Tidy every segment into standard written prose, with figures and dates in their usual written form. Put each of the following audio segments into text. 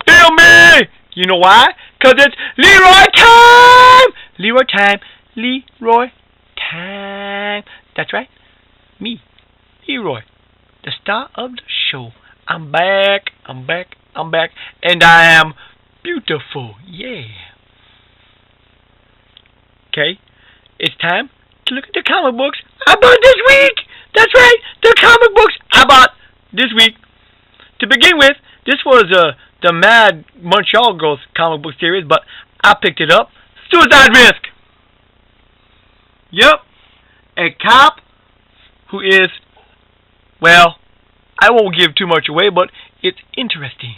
Feel me! You know why? 'Cause it's Leroy time! Leroy time. Leroy time. That's right. Me, Leroy, the star of the show. I'm back. I'm back. I'm back. And I am beautiful. Yeah. Okay. It's time to look at the comic books I bought this week. That's right. The comic books I bought this week. To begin with, this was the Mad Montreal Girls comic book series, but I picked it up. Suicide Risk. Yep. A cop who is, well, I won't give too much away, but it's interesting.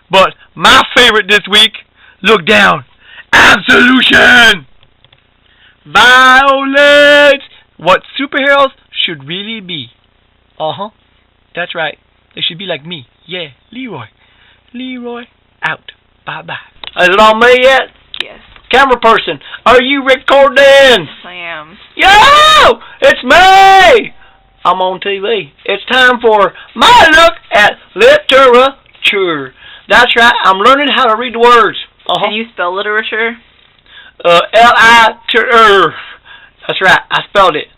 But my favorite this week, look down. Absolution. Violence. What superheroes should really be. That's right. They should be like me. Yeah, Leroy. Leroy out. Bye-bye. Is it on me yet? Yes. Camera person, are you recording? Yes, I am. Yo! It's me! I'm on TV. It's time for my look at literature. That's right. I'm learning how to read the words. Can you spell literature? L-I-T-R. That's right. I spelled it.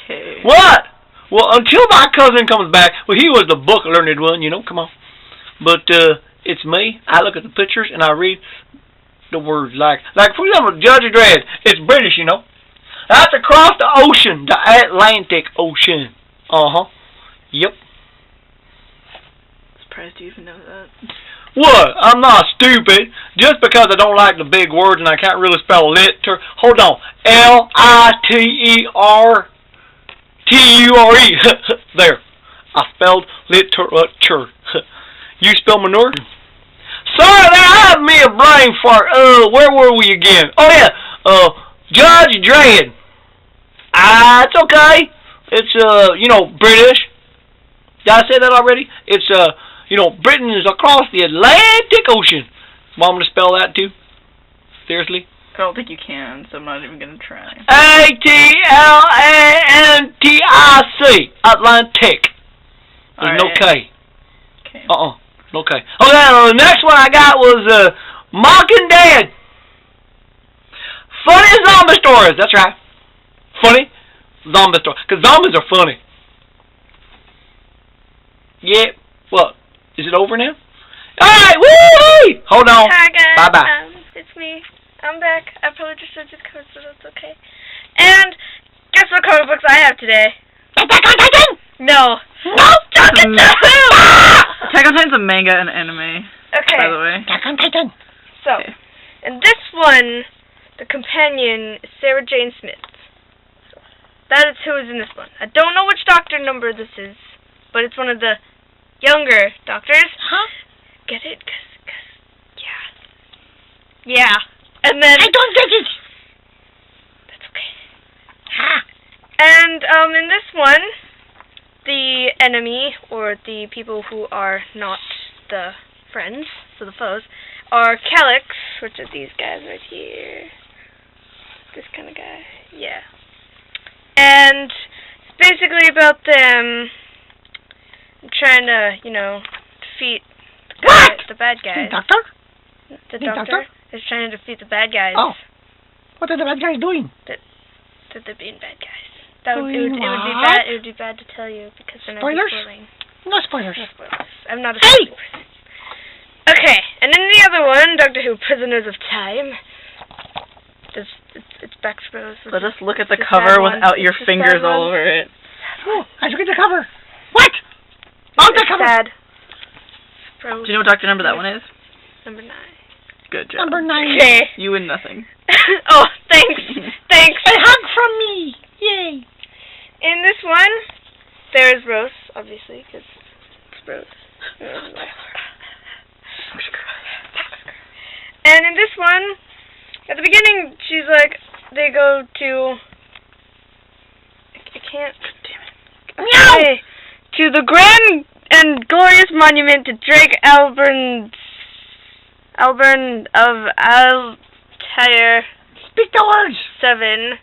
Okay. What? Well, until my cousin comes back, well, he was the book learned one, come on. But it's me. I look at the pictures and I read the words. Like for example, Judge Dredd. It's British, That's across the ocean, the Atlantic Ocean. Yep. Surprised you even know that. What? I'm not stupid. Just because I don't like the big words and I can't really spell litter. Hold on. L-I-T-E-R-T-U-R-E. There. I spelled literature. You spell manure? Sorry, I have me a brain fart. Where were we again? Oh yeah. Judge Dredd. It's okay. It's British. Did I say that already? It's Britain is across the Atlantic Ocean. Want me to spell that too? Seriously? I don't think you can, so I'm not even gonna try. A-T-L-A-N-T-I-C. Atlantic. There's no K. Okay. No K. Okay, the next one I got was Mocking Dad. Funny zombie stories. That's right. Funny zombie stories. Because zombies are funny. Yeah. What? Is it over now? Alright, woo! Hold on. Hi guys. Bye-bye. It's me. I'm back. I probably just said this cover, so that's okay. And guess what comic books I have today? Attack on Titan! No. No! Attack on Titan's a manga and anime. Okay. By the way. Attack on Titan! So, in this one, the companion is Sarah Jane Smith. So, that is who is in this one. I don't know which doctor number this is, but it's one of the younger doctors. Huh? Get it? Cause, yeah. Yeah. And then... I don't get it! That's okay. Ha! And, in this one, the enemy, or the people who are not the friends, so the foes, are Calyx, which are these guys right here. This kind of guy. Yeah. And it's basically about them trying to, defeat the bad guys. Doctor? The doctor is trying to defeat the bad guys. Oh. What are the bad guys doing? That they're being bad guys. It would be what? bad. It would be bad to tell you because then I'd Spoilers? be spoiling. No spoilers. No spoilers. I'm not a spoiler person. Okay, and then the other one, Doctor Who: Prisoners of Time. It's Bex Rose. Let us look at the cover without your fingers all over it. Oh, I look at the cover. What? On the cover. Sad. Do you know what doctor number that one is? Number 9. Good job. Number 9. Okay. You win nothing. Oh, thanks. Thanks. A hug from me. Yay. In this one, there is Rose, obviously, because it's Rose. And in this one, at the beginning, she's like, they go to... I can't... Damn it. Meow! Okay. To the grand and glorious monument to Drake Alburn of Altair. Speak the words! 7.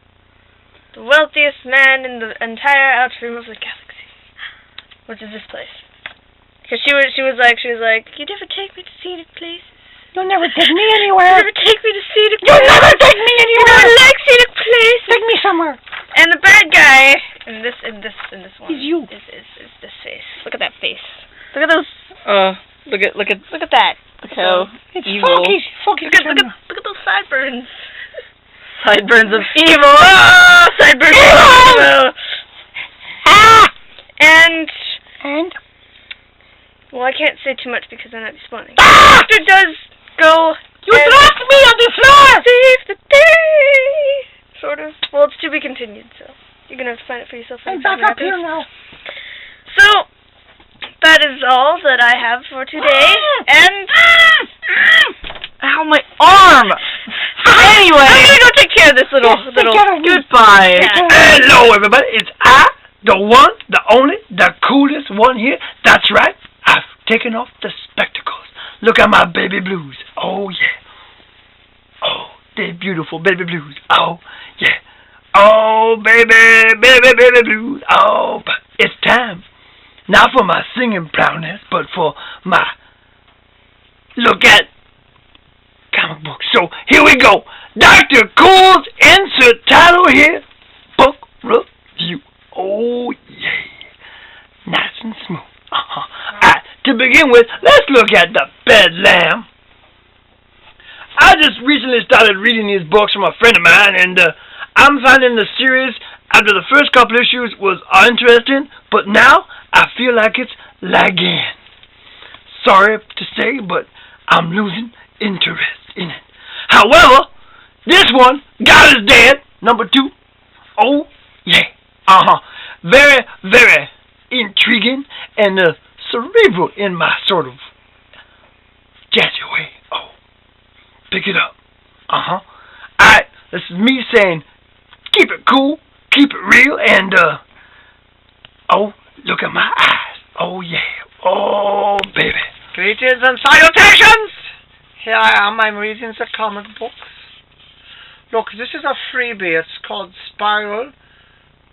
The wealthiest man in the entire outstream of the galaxy. Which is this place. Because she was like, you never take me to scenic places. You'll never take me You anywhere. never take me to scenic You'll places. never take me You anywhere. don't like scenic places. Take me somewhere. And the bad guy in this one Is you. is this face. Look at that face. Look at those. Look at that. Look how It's evil. Foggy. Look at those sideburns. Sideburns of evil. Ah, sideburns of evil. Ah! And And? well, I can't say too much because then I'd be spawning. Ah! It does go. You and dropped me on the floor! save the day. Sort of. Well, it's to be continued, so you're gonna have to find it for yourself. I'm back up here now. So that is all that I have for today. And Ow, my arm! Anyway. I'm gonna go take care of this little. Goodbye. Yeah. Hello, everybody. It's I, the one, the only, the coolest one here. That's right. I've taken off the spectacles. Look at my baby blues. Oh, yeah. Oh, they're beautiful baby blues. Oh, yeah. Oh, baby blues. Oh, but it's time. Not for my singing prowess, but for my look at comic books. So, here we go. Dr. Cool's insert title here. Book review. Oh, yeah. Nice and smooth. Alright, to begin with, let's look at the Bedlam. I just recently started reading these books from a friend of mine, and I'm finding the series, after the first couple issues, was interesting, but now I feel like it's lagging. Sorry to say, but I'm losing interest in it. However, this one, God is Dead, number 2. Oh, yeah. Very, very intriguing and cerebral in my sort of jazzy way. Oh, pick it up. Alright, this is me saying, keep it cool, keep it real, and, oh, look at my eyes. Oh, yeah. Oh, baby. Greetings and salutations! Here I am, I'm reading the comic books. Look, this is a freebie. It's called Spiral.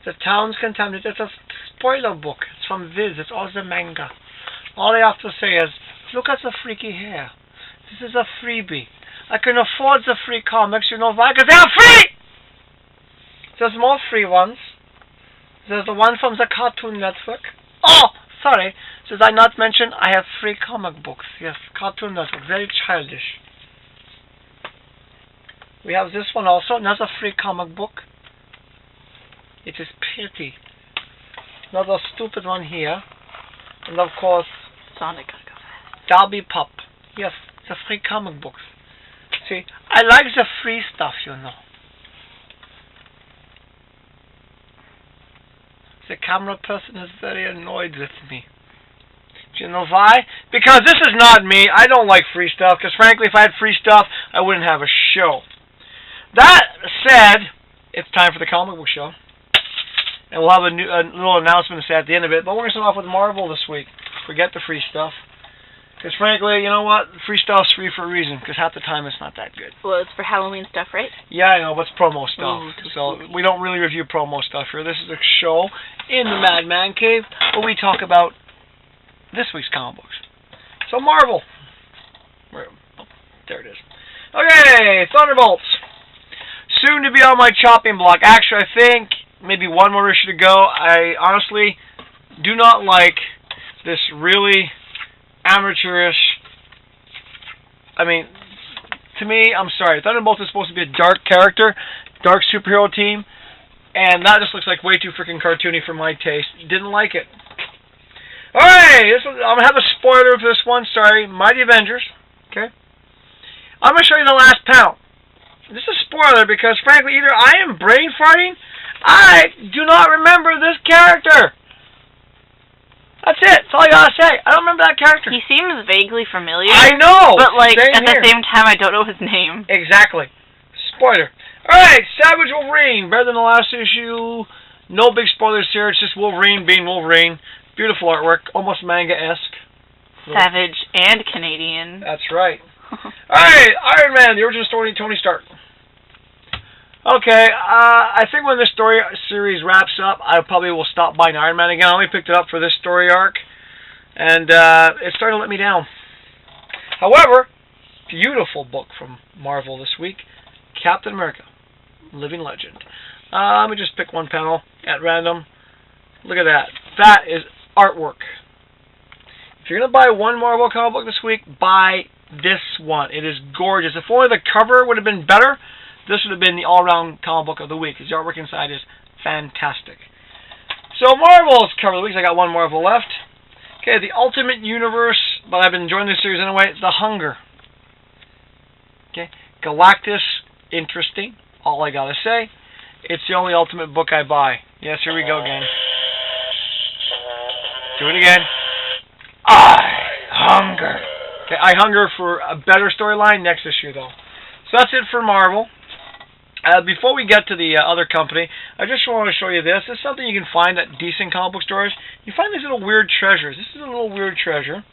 The Town's Contaminated. It's a spoiler book. It's from Viz. It's also manga. All I have to say is, look at the freaky hair. This is a freebie. I can afford the free comics, you know why? Because they're free! There's more free ones. There's the one from the Cartoon Network. Oh, sorry. Did I not mention I have free comic books? Yes, Cartoon Network. Very childish. We have this one also. Another free comic book. It is pretty. Another stupid one here. And of course, Sonic. Darby Pop. Yes, the free comic books. See, I like the free stuff, you know. The camera person is very annoyed with me. Do you know why? Because this is not me. I don't like free stuff, because frankly, if I had free stuff, I wouldn't have a show. That said, it's time for the comic book show. And we'll have a little announcement to say at the end of it. But we're going to start off with Marvel this week. Forget the free stuff. Because frankly, you know what? Free stuff's free for a reason. Because half the time it's not that good. Well, it's for Halloween stuff, right? Yeah, I know, but it's promo stuff. Ooh, So we don't really review promo stuff here. This is a show in the Madman Cave where we talk about this week's comic books. So Marvel. Oh, there it is. Okay, Thunderbolts. Soon to be on my chopping block. Actually, I think maybe one more issue to go. I honestly do not like this really amateurish. I mean, to me, I'm sorry. Thunderbolts is supposed to be a dark character, dark superhero team, and that just looks like way too freaking cartoony for my taste. Didn't like it. Alright, I'm gonna have a spoiler for this one. Sorry, Mighty Avengers. Okay, I'm gonna show you the last panel. This is a spoiler because, frankly, either I am brain farting, I do not remember this character. That's it. That's all I gotta say. I don't remember that character. He seems vaguely familiar. I know. But, like, Same at here. the same time, I don't know his name. Exactly. Spoiler. Alright, Savage Wolverine. Better than the last issue. No big spoilers here. It's just Wolverine being Wolverine. Beautiful artwork. Almost manga-esque. Savage and Canadian. That's right. Alright, Iron Man, the origin story, Tony Stark. Okay, I think when this series wraps up, I probably will stop buying Iron Man again. I only picked it up for this story arc. And it's starting to let me down. However, beautiful book from Marvel this week, Captain America, Living Legend. Let me just pick one panel at random. Look at that. That is artwork. If you're going to buy one Marvel comic book this week, buy this one. It is gorgeous. If only the cover would have been better, this would have been the all-around comic book of the week, because the artwork inside is fantastic. So Marvel's cover of the week. I got one Marvel left. Okay, the Ultimate Universe, but I've been enjoying this series anyway. The Hunger. Okay, Galactus, interesting. All I gotta say. It's the only Ultimate book I buy. Yes, here we go again. Do it again. I hunger. Okay, I hunger for a better storyline next issue, though. So that's it for Marvel. Before we get to the other company, I just want to show you this. This is something you can find at decent comic book stores. You find these little weird treasures. This is a little weird treasure.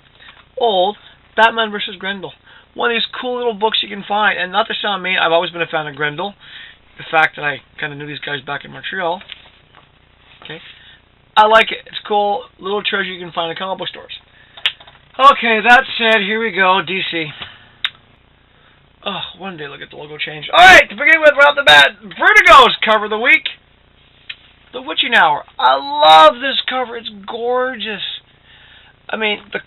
Old Batman vs. Grendel. One of these cool little books you can find. And not to sound mean, I've always been a fan of Grendel. The fact that I kind of knew these guys back in Montreal. Okay, I like it. It's cool. Little treasure you can find in comic book stores. Okay, that said, here we go. DC. Oh, one day look at the logo change. Alright, to begin with, right off the bat, Vertigo's cover of the week. The Witching Hour. I love this cover. It's gorgeous. I mean, the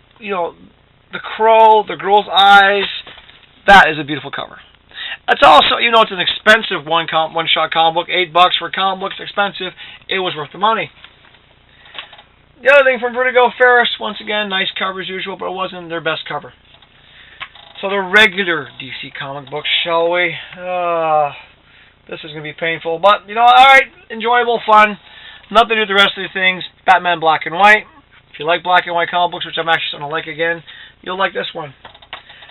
crow, the girl's eyes. That is a beautiful cover. It's also, it's an expensive one-shot comic book. $8 for comic books, expensive. It was worth the money. The other thing from Vertigo, Ferris, once again, nice cover as usual, but it wasn't their best cover. So the regular DC comic books, shall we? This is going to be painful, but, alright, enjoyable, fun. Nothing to do with the rest of the things. Batman Black and White. If you like black and white comic books, which I'm actually starting to like again, you'll like this one.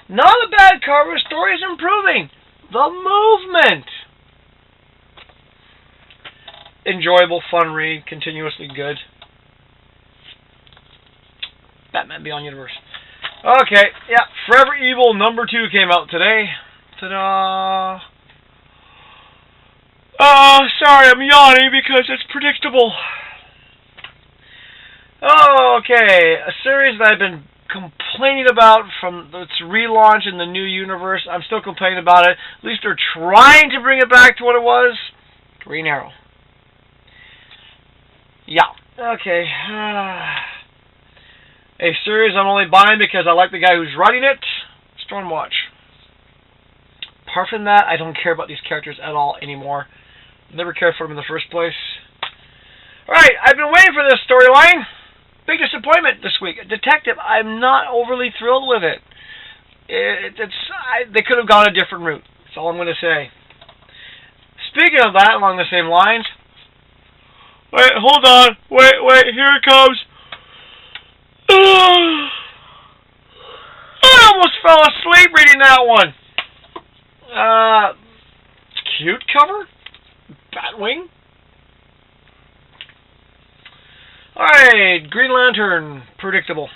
Not a bad cover. Story is improving. The Movement. Enjoyable, fun read, continuously good. Batman Beyond Universe. Okay, yeah, Forever Evil #2 came out today. Ta-da! Sorry, I'm yawning because it's predictable. Okay, a series that I've been complaining about from its relaunch in the new universe. I'm still complaining about it. At least they're trying to bring it back to what it was. Green Arrow. Yeah, okay. A series I'm only buying because I like the guy who's writing it, Stormwatch. Apart from that, I don't care about these characters at all anymore. Never cared for them in the first place. Alright, I've been waiting for this storyline. Big disappointment this week. Detective, I'm not overly thrilled with it. They could have gone a different route. That's all I'm going to say. Speaking of that, along the same lines. Wait, hold on. Wait, here it comes. I almost fell asleep reading that one. Cute cover? Batwing? Alright, Green Lantern. Predictable.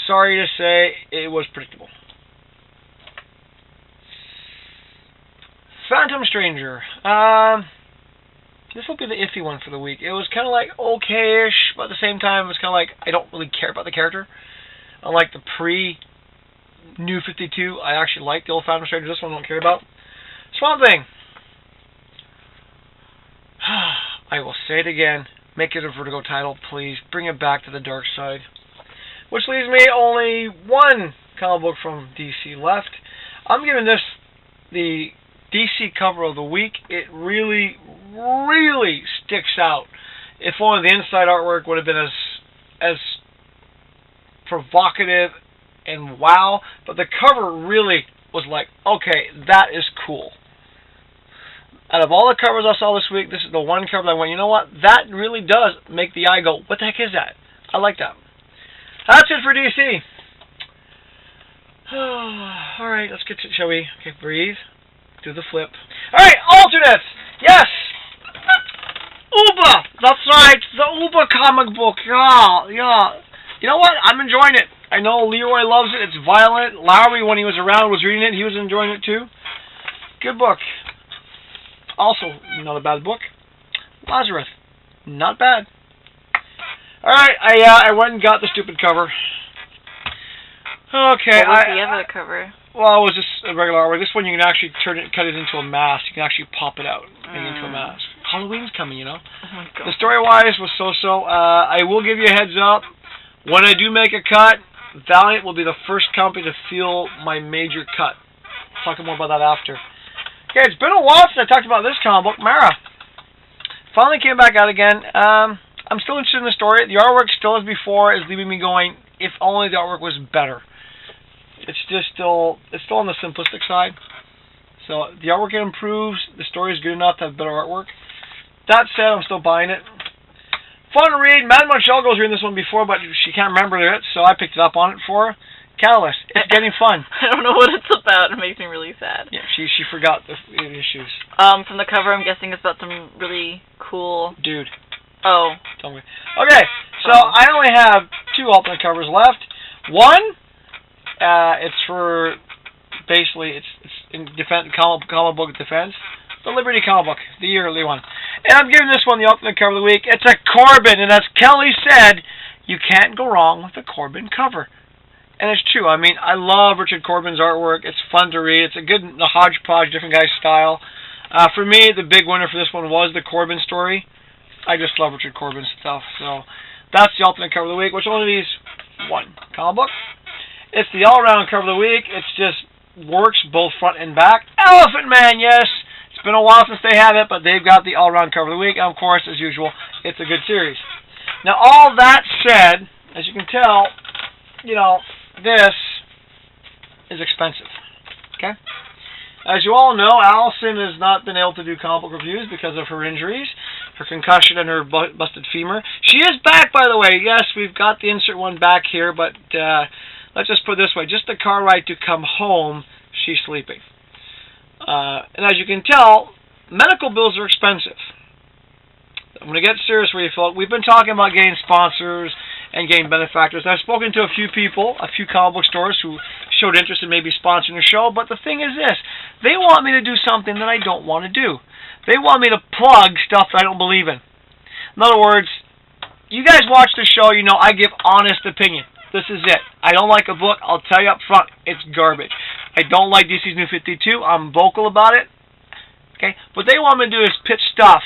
Sorry to say, it was predictable. Phantom Stranger. This will be the iffy one for the week. It was kind of like okay-ish, but at the same time, it was kind of like I don't really care about the character. Unlike the pre-New 52, I actually like the old Phantom Stranger. This one I don't care about. Swamp Thing. I will say it again. Make it a Vertigo title, please. Bring it back to the dark side. Which leaves me only one comic book from DC left. I'm giving this the DC cover of the week. It really, really sticks out. If only the inside artwork would have been as provocative and wow, but the cover really was like, okay, that is cool. Out of all the covers I saw this week, this is the one cover that I went, you know what? That really does make the eye go, what the heck is that? I like that. That's it for DC. Alright, let's get to it, shall we? Okay, breathe. Do the flip. Alright, alternates! Yes! Uber! That's right, the Uber comic book. Yeah. You know what? I'm enjoying it. I know Leroy loves it. It's violent. Lowry, when he was around, was reading it. He was enjoying it too. Good book. Also, not a bad book. Lazarus. Not bad. Alright, I went and got the stupid cover. Okay, What was the other cover? well, it was just a regular artwork. This one you can actually cut it into a mask. You can actually pop it out and make it into a mask. Halloween's coming, you know. Oh my god. The story-wise was so-so. I will give you a heads up. When I do make a cut, Valiant will be the first company to feel my major cut. Talk more about that after. Okay, it's been a while since I talked about this comic book, Mara. Finally came back out again. I'm still interested in the story. The artwork still as before is leaving me going, if only the artwork was better. It's just still on the simplistic side. So the artwork improves, the story is good enough to have better artwork. That said, I'm still buying it. Fun to read. Madame Monchel was reading this one before, but she can't remember it, so I picked it up on it for her. Catalyst. It's getting fun. I don't know what it's about. It makes me really sad. Yeah, she forgot the issues. From the cover, I'm guessing it's about some really cool... Dude. Oh. Tell me. Okay, so I only have 2 alternate covers left. One, it's for basically it's in defense comic book defense. The Liberty comic book, the yearly one. And I'm giving this one the alternate cover of the week. It's a Corbin, and as Kelly said, you can't go wrong with a Corbin cover. And it's true. I mean, I love Richard Corbin's artwork. It's fun to read. It's a good hodgepodge, different guy's style. For me, the big winner for this one was the Corbin story. I just love Richard Corbin's stuff. So that's the alternate cover of the week, which only leaves one comic book. It's the all-around cover of the week. It's just works both front and back. Elephant Man, yes. It's been a while since they had it, but they've got the all-around cover of the week. And of course, as usual, it's a good series. Now, all that said, as you can tell, you know, this is expensive. Okay? As you all know, Allison has not been able to do comic book reviews because of her injuries, her concussion and her busted femur. She is back, by the way. Yes, we've got the insert one back here, but let's just put it this way. Just the car ride to come home, she's sleeping. And as you can tell, medical bills are expensive. I'm going to get serious with you, folks. We've been talking about getting sponsors and getting benefactors. I've spoken to a few people, a few comic book stores who showed interest in maybe sponsoring the show, but the thing is this. They want me to do something that I don't want to do. They want me to plug stuff that I don't believe in. In other words, you guys watch the show, you know I give honest opinion. This is it. I don't like a book, I'll tell you up front, it's garbage. I don't like DC's New 52, I'm vocal about it. Okay? What they want me to do is pitch stuff.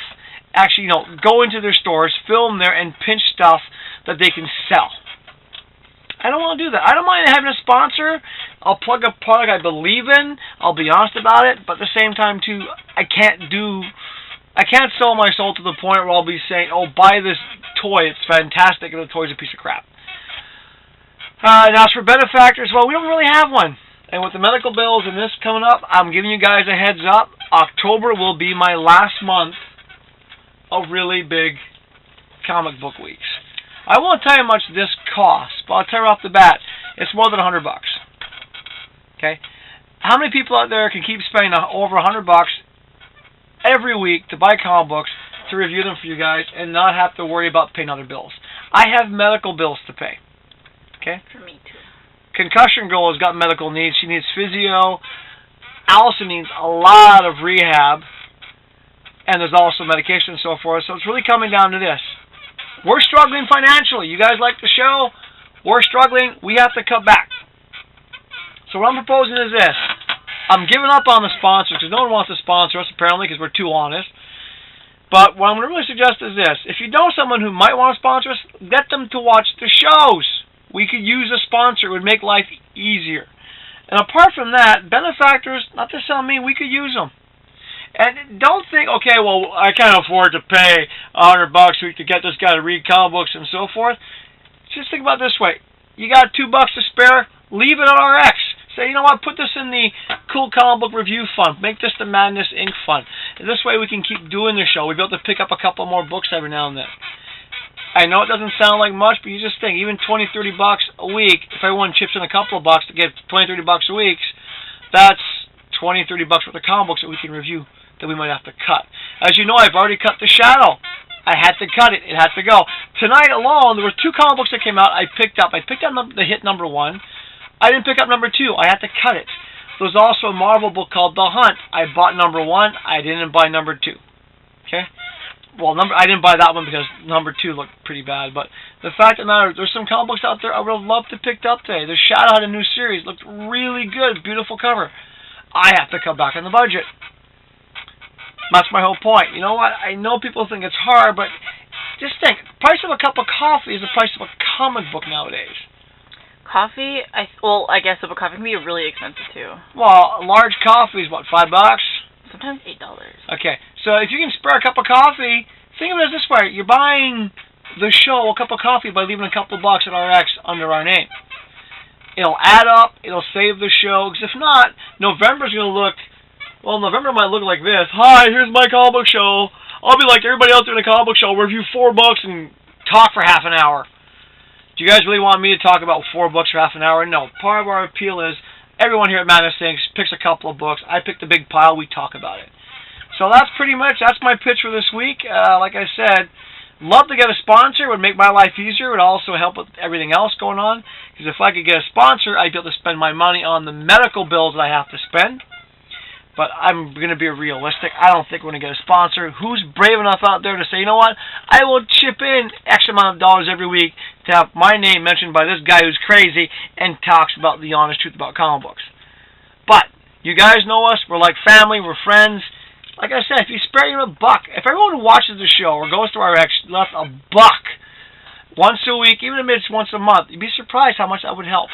Actually, you know, go into their stores, film there, and pinch stuff that they can sell. I don't want to do that. I don't mind having a sponsor. I'll plug a product I believe in. I'll be honest about it. But at the same time, too, I can't sell my soul to the point where I'll be saying, oh, buy this toy. It's fantastic, and the toy's a piece of crap. And as for benefactors, well, we don't really have one. And with the medical bills and this coming up, I'm giving you guys a heads up. October will be my last month of really big comic book weeks. I won't tell you how much this costs, but I'll tell you off the bat, it's more than $100. Okay? How many people out there can keep spending over $100 every week to buy comic books, to review them for you guys, and not have to worry about paying other bills? I have medical bills to pay. Okay? For me too. Concussion Girl has got medical needs. She needs physio. Allison needs a lot of rehab. And there's also medication and so forth. So it's really coming down to this. We're struggling financially. You guys like the show? We're struggling. We have to cut back. So what I'm proposing is this. I'm giving up on the sponsors because no one wants to sponsor us, apparently, because we're too honest. But what I'm going to really suggest is this. If you know someone who might want to sponsor us, get them to watch the shows. We could use a sponsor. It would make life easier. And apart from that, benefactors, not to sound mean, we could use them. And don't think, okay, well, I can't afford to pay $100 a week to get this guy to read comic books and so forth. Just think about it this way. You got $2 to spare, leave it at RX. Say, you know what, put this in the Cool Comic Book Review Fund. Make this the Madness Inc. Fund. And this way we can keep doing the show. We'll be able to pick up a couple more books every now and then. I know it doesn't sound like much, but you just think, even $20, $30 a week, if everyone chips in a couple of bucks to get $20, $30 a week, that's $20, $30 worth of comic books that we can review that we might have to cut. As you know, I've already cut The Shadow. I had to cut it. It had to go. Tonight alone, there were 2 comic books that came out I picked up. I picked up the hit number 1. I didn't pick up number 2. I had to cut it. There was also a Marvel book called The Hunt. I bought number 1. I didn't buy number 2. Okay? Well, I didn't buy that one because number 2 looked pretty bad, but The fact of the matter, there's some comic books out there I would have loved to pick up today. The Shadow had a new series, looked really good, beautiful cover. I have to cut back on the budget. That's my whole point. You know what? I know people think it's hard, but just think, the price of a cup of coffee is the price of a comic book nowadays. Coffee? I guess a cup of coffee can be really expensive too. Well, a large coffee is what, $5? Sometimes $8. Okay, so if you can spare a cup of coffee, think of it as this way: you're buying the show a cup of coffee by leaving a couple of bucks at RX under our name. It'll add up. It'll save the show. Because if not, November's going to look. Well, November might look like this. Hi, here's my comic book show. I'll be like everybody else doing a comic book show, review 4 books and talk for half an hour. Do you guys really want me to talk about 4 books for half an hour? No. Part of our appeal is everyone here at Madness Inc. picks a couple of books. I pick the big pile. We talk about it. So that's my pitch for this week. Like I said, love to get a sponsor. It would make my life easier. It would also help with everything else going on. Because if I could get a sponsor, I'd be able to spend my money on the medical bills that I have to spend. But I'm going to be realistic. I don't think we're going to get a sponsor. Who's brave enough out there to say, you know what, I will chip in X amount of dollars every week to have my name mentioned by this guy who's crazy and talks about the honest truth about comic books. But you guys know us. We're like family. We're friends. Like I said, if you spare even a buck, if everyone who watches the show or goes to RX left a buck once a week, even if it's once a month, you'd be surprised how much that would help.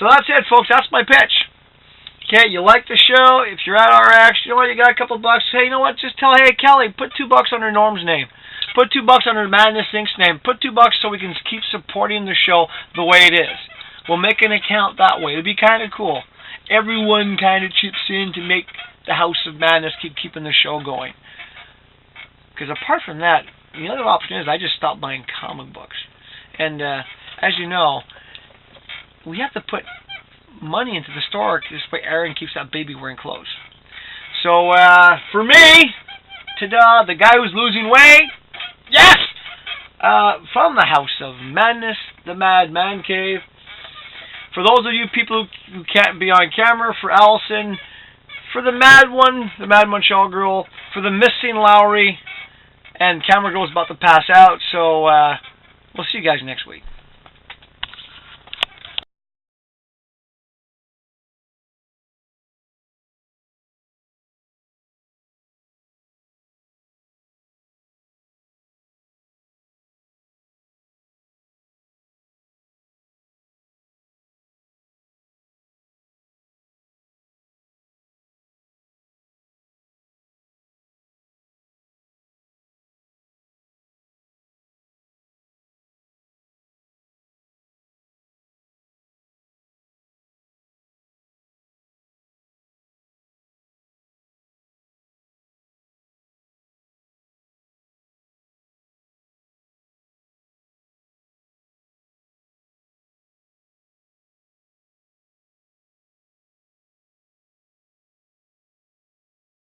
So that's it, folks. That's my pitch. Okay, you like the show, if you're at RX, you know what, you got a couple bucks, hey, you know what, just tell, hey, Kelly, put $2 under Norm's name. Put $2 under Madness Inc.'s name. Put $2 so we can keep supporting the show the way it is. We'll make an account that way. It'd be kind of cool. Everyone kind of chips in to make the House of Madness keeping the show going. Because apart from that, the other option is I just stopped buying comic books. And as you know, we have to put money into the store this way Aaron keeps that baby wearing clothes. So for me, ta-da, the guy who's losing weight, yes, from the House of Madness, the Mad Man Cave. For those of you people who can't be on camera, for Allison, for the Mad Montreal Girl, for the missing Lowry, and Camera Girl's about to pass out. So we'll see you guys next week.